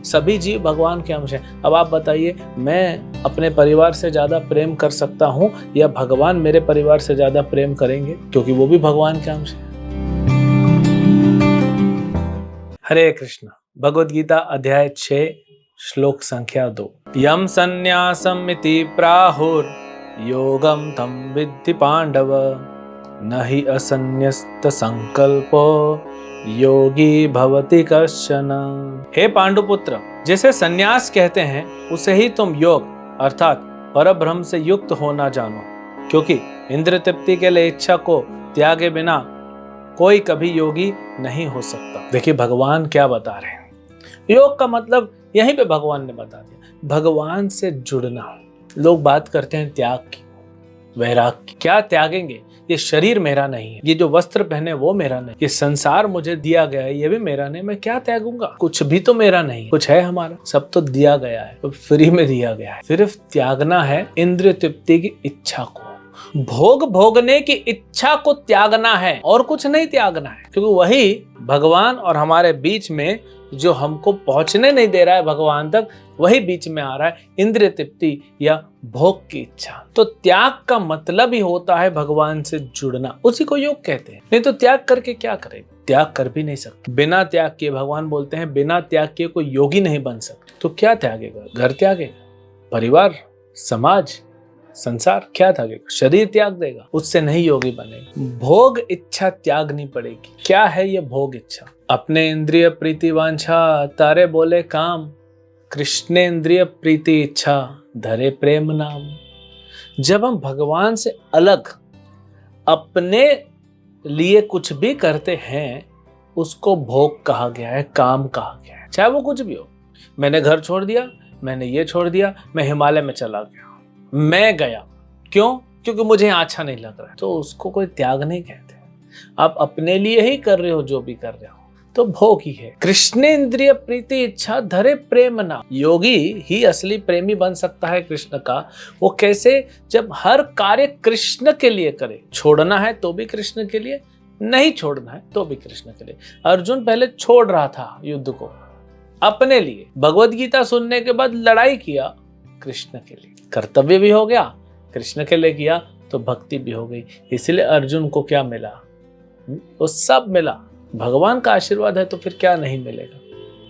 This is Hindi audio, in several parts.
सभी जीव भगवान के अंश हैं। अब आप बताइए, मैं अपने परिवार से ज्यादा प्रेम कर सकता हूँ या भगवान मेरे परिवार से ज्यादा प्रेम करेंगे, क्योंकि वो भी भगवान के अंश हैं। हरे कृष्ण। भगवद गीता अध्याय 6 श्लोक संख्या 2। यम संन्यासम इति प्राहुर योगम तम विद्धि पांडव न हि असन्न्यस्त संकल्पो योगी भवति कश्चन। हे पांडुपुत्र, जैसे संन्यास कहते हैं उसे ही तुम योग अर्थात परब्रह्म से युक्त होना जानो, क्योंकि इंद्र तृप्ति के लिए इच्छा को त्यागे बिना कोई कभी योगी नहीं हो सकता। देखिए भगवान क्या बता रहे हैं। योग का मतलब यहीं पे भगवान ने बता दिया, भगवान से जुड़ना। लोग बात करते हैं त्याग की, वैराग की। क्या त्यागेंगे? ये शरीर मेरा नहीं है, ये जो वस्त्र पहने वो मेरा नहीं, ये संसार मुझे दिया गया है ये भी मेरा नहीं, मैं क्या त्यागूंगा? कुछ भी तो मेरा नहीं, कुछ है हमारा, सब तो दिया गया है, तो फ्री में दिया गया है। सिर्फ त्यागना है इंद्रिय तृप्ति की इच्छा को, भोग भोगने की इच्छा को त्यागना है और कुछ नहीं त्यागना है, क्योंकि वही भगवान और हमारे बीच में जो हमको पहुंचने नहीं दे रहा है भगवान तक, वही बीच में आ रहा है इंद्रिय तृप्ति या भोग की इच्छा। तो त्याग का मतलब ही होता है भगवान से जुड़ना, उसी को योग कहते हैं। नहीं तो त्याग करके क्या करेगा? त्याग कर भी नहीं सकते। बिना त्याग किए, भगवान बोलते हैं बिना त्याग किए कोई योगी नहीं बन सकता। तो क्या त्यागेगा? घर त्यागेगा, परिवार, समाज, संसार क्या त्यागेगा? शरीर त्याग देगा, उससे नहीं योगी बनेगा। भोग इच्छा त्यागनी पड़ेगी। क्या है ये भोग इच्छा? अपने इंद्रिय प्रीति वांछा तारे बोले काम, कृष्ण इंद्रिय प्रीति इच्छा धरे प्रेम नाम। जब हम भगवान से अलग अपने लिए कुछ भी करते हैं उसको भोग कहा गया है, काम कहा गया है, चाहे वो कुछ भी हो। मैंने घर छोड़ दिया, मैंने ये छोड़ दिया, मैं हिमालय में चला गया, मैं गया, क्यों? क्योंकि मुझे यहाँ अच्छा नहीं लग रहा है, तो उसको कोई त्याग नहीं कहते। आप अपने लिए ही कर रहे हो जो भी कर रहे हो, तो भोग ही है। कृष्ण इंद्रिय प्रीति इच्छा धरे प्रेम नाम। योगी ही असली प्रेमी बन सकता है कृष्ण का। वो कैसे? जब हर कार्य कृष्ण के लिए करे। छोड़ना है तो भी कृष्ण के लिए, नहीं छोड़ना है तो भी कृष्ण के लिए। अर्जुन पहले छोड़ रहा था युद्ध को अपने लिए, भगवद गीता सुनने के बाद लड़ाई किया कृष्ण के लिए, कर्तव्य भी हो गया, कृष्ण के लिए किया तो भक्ति भी हो गई। इसलिए अर्जुन को क्या मिला? वो सब मिला। भगवान का आशीर्वाद है तो फिर क्या नहीं मिलेगा?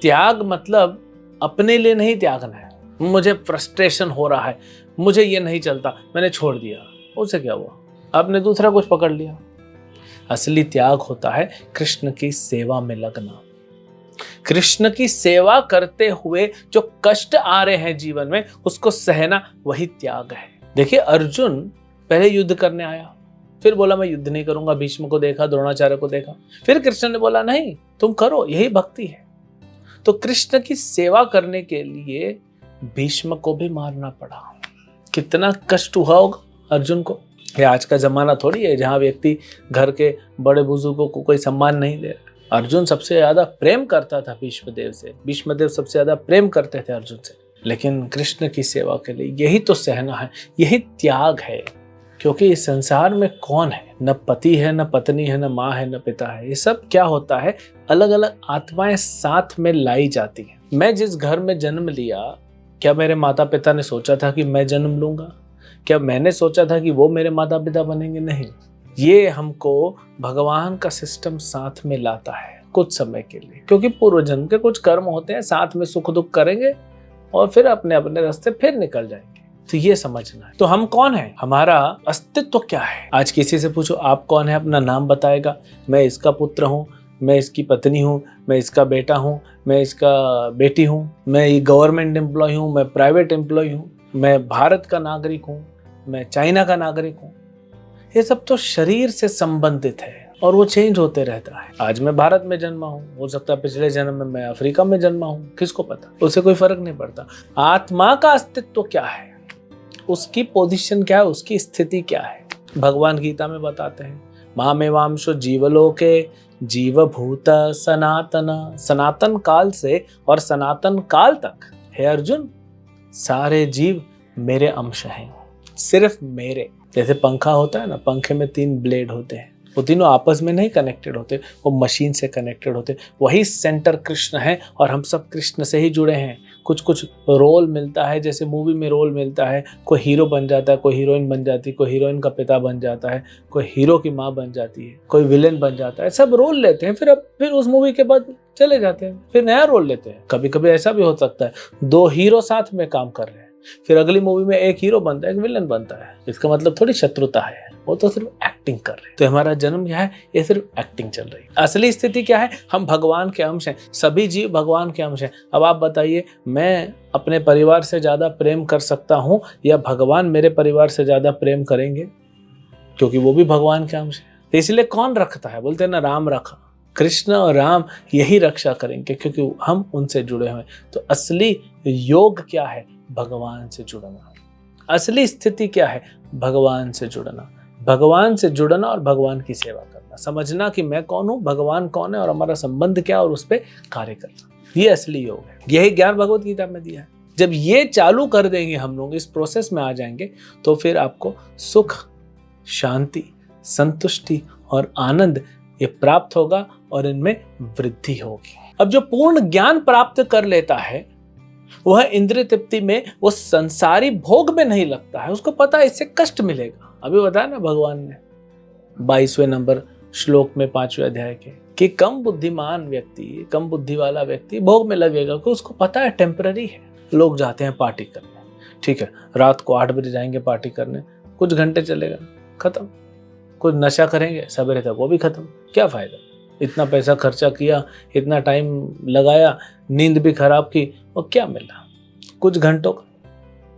त्याग मतलब अपने लिए नहीं त्यागना है। मुझे फ्रस्ट्रेशन हो रहा है, मुझे ये नहीं चलता, मैंने छोड़ दिया, उससे क्या हुआ? आपने दूसरा कुछ पकड़ लिया। असली त्याग होता है कृष्ण की सेवा में लगना। कृष्ण की सेवा करते हुए जो कष्ट आ रहे हैं जीवन में उसको सहना, वही त्याग है। देखिए अर्जुन पहले युद्ध करने आया, फिर बोला मैं युद्ध नहीं करूंगा। भीष्म को देखा, द्रोणाचार्य को देखा, फिर कृष्ण ने बोला नहीं तुम करो, यही भक्ति है। तो कृष्ण की सेवा करने के लिए भीष्म को भी मारना पड़ा। कितना कष्ट हुआ होगा अर्जुन को। ये आज का जमाना थोड़ी है जहां व्यक्ति घर के बड़े बुजुर्गों को कोई सम्मान नहीं दे रहा। अर्जुन सबसे ज्यादा प्रेम करता था भीष्मदेव से, भीष्मदेव सबसे ज्यादा प्रेम करते थे अर्जुन से, लेकिन कृष्ण की सेवा के लिए यही तो सहना है, यही त्याग है। क्योंकि इस संसार में कौन है? न पति है, न पत्नी है, न माँ है, न पिता है। ये सब क्या होता है? अलग अलग आत्माएं साथ में लाई जाती हैं। मैं जिस घर में जन्म लिया, क्या मेरे माता पिता ने सोचा था कि मैं जन्म लूंगा? क्या मैंने सोचा था कि वो मेरे माता पिता बनेंगे? नहीं। ये हमको भगवान का सिस्टम साथ में लाता है कुछ समय के लिए, क्योंकि पूर्व जन्म के कुछ कर्म होते हैं, साथ में सुख दुख करेंगे और फिर अपने अपने रास्ते फिर निकल जाएंगे। तो ये समझना है। तो हम कौन है? हमारा अस्तित्व क्या है? आज किसी से पूछो आप कौन है, अपना नाम बताएगा। मैं इसका पुत्र हूँ, मैं इसकी पत्नी हूँ, मैं इसका बेटा हूँ, मैं इसका बेटी हूँ, मैं ये गवर्नमेंट एम्प्लॉय हूँ, मैं प्राइवेट एम्प्लॉय हूँ, मैं भारत का नागरिक हूँ, मैं चाइना का नागरिक हूँ। ये सब तो शरीर से संबंधित है और वो चेंज होते रहता है। आज मैं भारत में जन्मा हूँ, हो सकता है पिछले जन्म में मैं अफ्रीका में जन्मा हूँ, किसको पता? उससे कोई फर्क नहीं पड़ता। आत्मा का अस्तित्व क्या है, उसकी पोजीशन क्या है, उसकी स्थिति क्या है, भगवान गीता में बताते हैं। मामेवांशो जीवलोके जीवभूत सनातन। सनातन काल से और सनातन काल तक हे अर्जुन सारे जीव मेरे अंश हैं, सिर्फ मेरे। जैसे पंखा होता है ना, पंखे में 3 ब्लेड होते हैं, वो तीनों आपस में नहीं कनेक्टेड होते, वो मशीन से कनेक्टेड होते। वही सेंटर कृष्ण है और हम सब कृष्ण से ही जुड़े हैं। कुछ कुछ रोल मिलता है, जैसे मूवी में रोल मिलता है, कोई हीरो बन जाता है, कोई हीरोइन बन जाती है, कोई हीरोइन का पिता बन जाता है, कोई हीरो की माँ बन जाती है, कोई विलेन बन जाता है। सब रोल लेते हैं, फिर उस मूवी के बाद चले जाते हैं, फिर नया रोल लेते हैं। कभी कभी ऐसा भी हो सकता है 2 हीरो साथ में काम कर रहे हैं, फिर अगली मूवी में एक हीरो बनता है, एक विलन बनता है। इसका मतलब थोड़ी शत्रुता है, वो तो सिर्फ एक्टिंग कर रहे हैं। तो हमारा जन्म क्या है, ये सिर्फ एक्टिंग चल रही है। असली स्थिति क्या है, हम भगवान के अंश हैं, सभी जीव भगवान के अंश हैं। अब आप बताइए, मैं अपने परिवार से ज्यादा प्रेम कर सकता हूं या भगवान मेरे परिवार से ज्यादा प्रेम करेंगे? क्योंकि वो भी भगवान के अंश है। तो इसलिए कौन रखता है, बोलते हैं ना, राम रखा। कृष्ण और राम यही रक्षा करेंगे क्योंकि हम उनसे जुड़े हुए। तो असली योग क्या है, भगवान से जुड़ना। असली स्थिति क्या है, भगवान से जुड़ना। भगवान से जुड़ना और भगवान की सेवा करना, समझना कि मैं कौन हूं, भगवान कौन है और हमारा संबंध क्या, और उस पर कार्य करना। ये असली योग है। यही ज्ञान भगवत गीता में दिया है। जब ये चालू कर देंगे हम लोग, इस प्रोसेस में आ जाएंगे, तो फिर आपको सुख, शांति, संतुष्टि और आनंद ये प्राप्त होगा और इनमें वृद्धि होगी। अब जो पूर्ण ज्ञान प्राप्त कर लेता है, वह इंद्रिय तृप्ति में, वो संसारी भोग में नहीं लगता है। उसको पता है इससे कष्ट मिलेगा। अभी बताया ना भगवान ने 22वें नंबर श्लोक में 5वें अध्याय के, कि कम बुद्धिमान व्यक्ति, कम बुद्धि वाला व्यक्ति भोग में लगेगा, क्योंकि उसको पता है टेम्पररी है। लोग जाते हैं पार्टी करने, ठीक है, रात को 8 बजे जाएंगे पार्टी करने, कुछ घंटे चलेगा, खत्म। कुछ नशा करेंगे सवेरे तक, वो भी खत्म। क्या फायदा, इतना पैसा खर्चा किया, इतना टाइम लगाया, नींद भी खराब की, और क्या मिला? कुछ घंटों का।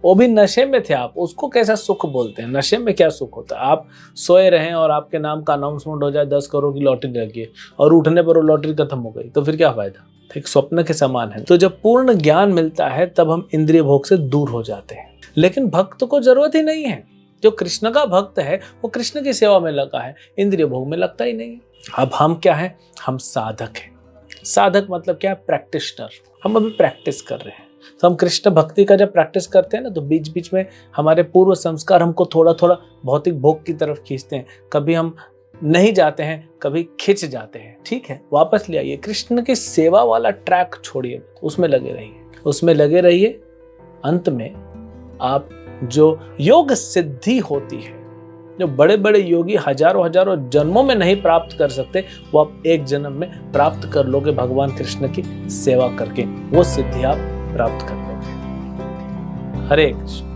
वो भी नशे में थे आप, उसको कैसा सुख बोलते हैं? नशे में क्या सुख होता है? आप सोए रहें और आपके नाम का अनाउंसमेंट हो जाए 10 करोड़ की लॉटरी लगी है, और उठने पर वो लॉटरी खत्म हो गई, तो फिर क्या फायदा? एक स्वप्न के समान है। तो जब पूर्ण ज्ञान मिलता है तब हम इंद्रिय भोग से दूर हो जाते हैं। लेकिन भक्त को जरूरत ही नहीं है। जो कृष्ण का भक्त है वो कृष्ण की सेवा में लगा है, इंद्रिय भोग में लगता ही नहीं है। अब हम क्या हैं? हम साधक हैं। साधक मतलब क्या है? प्रैक्टिशनर। हम अभी प्रैक्टिस कर रहे हैं। तो हम कृष्ण भक्ति का जब प्रैक्टिस करते हैं ना, तो बीच बीच में हमारे पूर्व संस्कार हमको थोड़ा थोड़ा भौतिक भोग की तरफ खींचते हैं। कभी हम नहीं जाते हैं, कभी खिंच जाते हैं, ठीक है, वापस ले आइए। कृष्ण की सेवा वाला ट्रैक छोड़िए, उसमें लगे रहिए, उसमें लगे रहिए। अंत में आप जो योग सिद्धि होती है, जो बड़े बड़े योगी हजारों हजारों जन्मों में नहीं प्राप्त कर सकते, वो आप एक जन्म में प्राप्त कर लोगे भगवान कृष्ण की सेवा करके। वो सिद्धि आप प्राप्त कर लोगे। हरे कृष्ण।